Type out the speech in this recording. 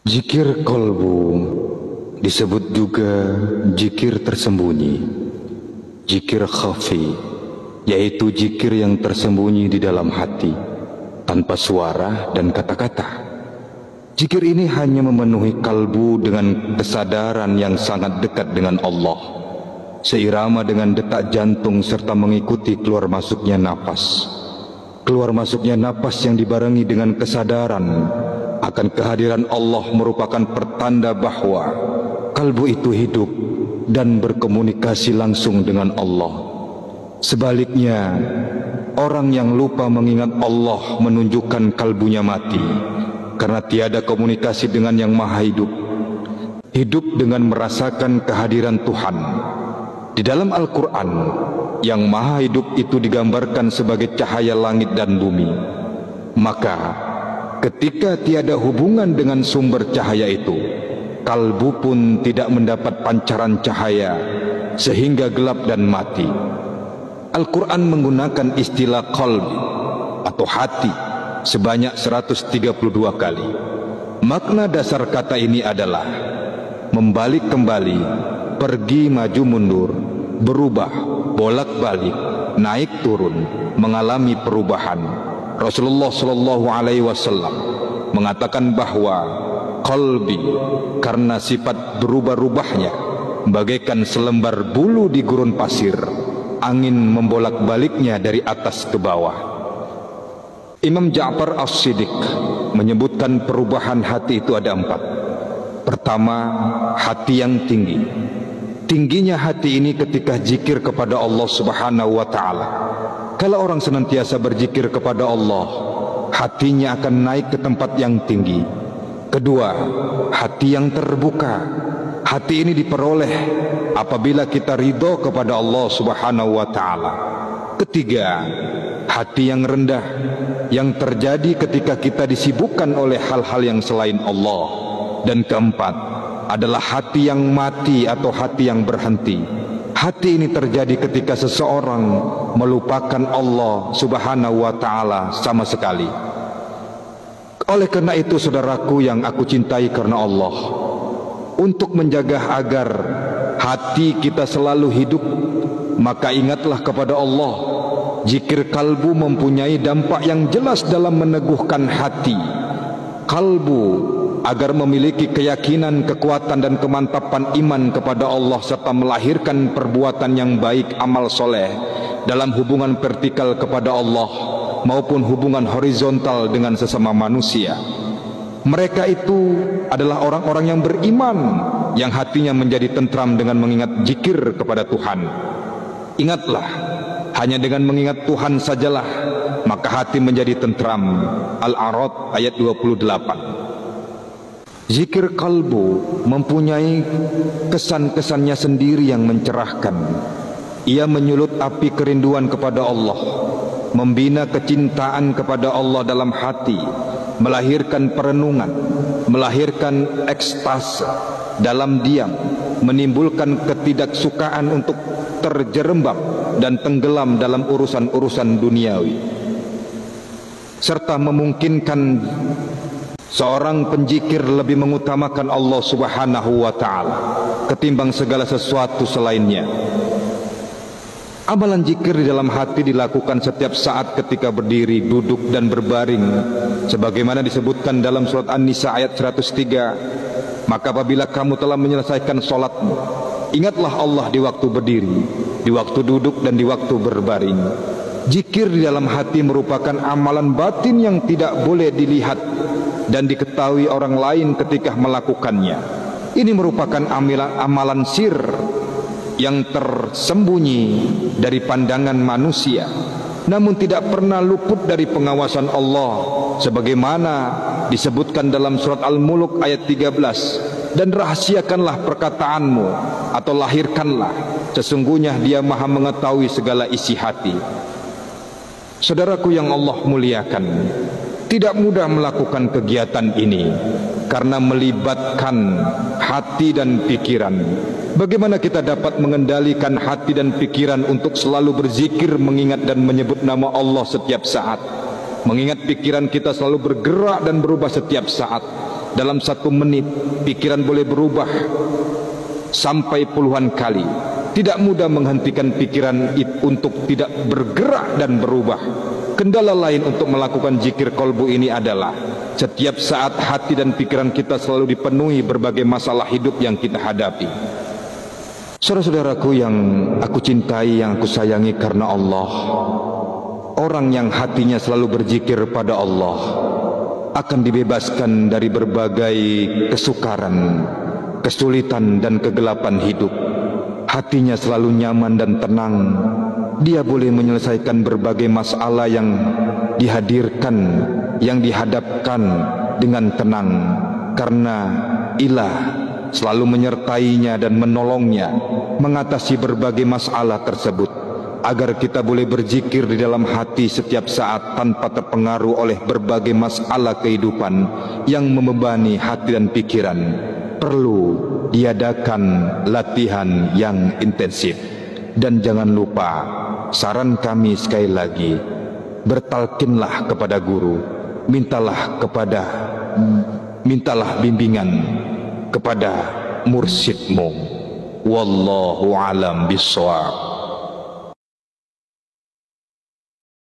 Zikir kolbu disebut juga zikir tersembunyi, zikir khafi, yaitu zikir yang tersembunyi di dalam hati, tanpa suara dan kata-kata. Zikir ini hanya memenuhi kalbu dengan kesadaran yang sangat dekat dengan Allah, seirama dengan detak jantung serta mengikuti keluar masuknya napas. Keluar masuknya napas yang dibarengi dengan kesadaran akan kehadiran Allah merupakan pertanda bahwa kalbu itu hidup dan berkomunikasi langsung dengan Allah. Sebaliknya, orang yang lupa mengingat Allah menunjukkan kalbunya mati, karena tiada komunikasi dengan yang maha hidup. Hidup dengan merasakan kehadiran Tuhan. Di dalam Al-Quran, yang maha hidup itu digambarkan sebagai cahaya langit dan bumi. Maka ketika tiada hubungan dengan sumber cahaya itu, kalbu pun tidak mendapat pancaran cahaya, sehingga gelap dan mati. Al-Quran menggunakan istilah qalbi atau hati sebanyak 132 kali. Makna dasar kata ini adalah membalik kembali, pergi maju mundur, berubah, bolak-balik, naik turun, mengalami perubahan. Rasulullah Shallallahu Alaihi Wasallam mengatakan bahwa qalbi karena sifat berubah-ubahnya bagaikan selembar bulu di gurun pasir, angin membolak-baliknya dari atas ke bawah. Imam Ja'far As-Siddiq menyebutkan perubahan hati itu ada 4. Pertama, hati yang tinggi. Tingginya hati ini ketika zikir kepada Allah Subhanahu wa Ta'ala. Kalau orang senantiasa berzikir kepada Allah, hatinya akan naik ke tempat yang tinggi. Kedua, hati yang terbuka. Hati ini diperoleh apabila kita ridho kepada Allah Subhanahu wa Ta'ala. Ketiga, hati yang rendah, yang terjadi ketika kita disibukkan oleh hal-hal yang selain Allah. Dan keempat adalah hati yang mati atau hati yang berhenti. Hati ini terjadi ketika seseorang melupakan Allah Subhanahu wa Ta'ala sama sekali. Oleh karena itu, saudaraku yang aku cintai karena Allah, untuk menjaga agar hati kita selalu hidup, maka ingatlah kepada Allah. Zikir kalbu mempunyai dampak yang jelas dalam meneguhkan hati kalbu agar memiliki keyakinan, kekuatan dan kemantapan iman kepada Allah, serta melahirkan perbuatan yang baik, amal soleh dalam hubungan vertikal kepada Allah maupun hubungan horizontal dengan sesama manusia. Mereka itu adalah orang-orang yang beriman, yang hatinya menjadi tentram dengan mengingat zikir kepada Tuhan. Ingatlah, hanya dengan mengingat Tuhan sajalah maka hati menjadi tentram. Al-A'raf ayat 28. Zikir kalbu mempunyai kesan-kesannya sendiri yang mencerahkan. Ia menyulut api kerinduan kepada Allah, membina kecintaan kepada Allah dalam hati, melahirkan perenungan, melahirkan ekstase dalam diam, menimbulkan ketidaksukaan untuk terjerembab dan tenggelam dalam urusan-urusan duniawi, serta memungkinkan seorang penzikir lebih mengutamakan Allah Subhanahu wa Ta'ala ketimbang segala sesuatu selainnya. Amalan zikir di dalam hati dilakukan setiap saat ketika berdiri, duduk dan berbaring, sebagaimana disebutkan dalam surat An-Nisa ayat 103. Maka apabila kamu telah menyelesaikan sholatmu, ingatlah Allah di waktu berdiri, di waktu duduk dan di waktu berbaring. Zikir di dalam hati merupakan amalan batin yang tidak boleh dilihat dan diketahui orang lain ketika melakukannya. Ini merupakan amalan sir yang tersembunyi dari pandangan manusia, namun tidak pernah luput dari pengawasan Allah, sebagaimana disebutkan dalam surat Al-Mulk ayat 13. Dan rahasiakanlah perkataanmu atau lahirkanlah, sesungguhnya Dia Maha mengetahui segala isi hati. Saudaraku yang Allah muliakan, tidak mudah melakukan kegiatan ini karena melibatkan hati dan pikiran. Bagaimana kita dapat mengendalikan hati dan pikiran untuk selalu berzikir, mengingat dan menyebut nama Allah setiap saat? Mengingat pikiran kita selalu bergerak dan berubah setiap saat. dalam 1 menit pikiran boleh berubah sampai puluhan kali. Tidak mudah menghentikan pikiran untuk tidak bergerak dan berubah. Kendala lain untuk melakukan zikir kolbu ini adalah setiap saat hati dan pikiran kita selalu dipenuhi berbagai masalah hidup yang kita hadapi. Saudara-saudaraku yang aku cintai, yang aku sayangi karena Allah, orang yang hatinya selalu berzikir pada Allah akan dibebaskan dari berbagai kesukaran, kesulitan dan kegelapan hidup. Hatinya selalu nyaman dan tenang. Dia boleh menyelesaikan berbagai masalah yang dihadirkan, yang dihadapkan dengan tenang, karena ilah selalu menyertainya dan menolongnya mengatasi berbagai masalah tersebut, agar kita boleh berzikir di dalam hati setiap saat tanpa terpengaruh oleh berbagai masalah kehidupan yang membebani hati dan pikiran. Perlu diadakan latihan yang intensif. Dan jangan lupa, saran kami sekali lagi, bertalkinlah kepada guru, mintalah bimbingan kepada mursyidmu. Wallahu alam bissawab.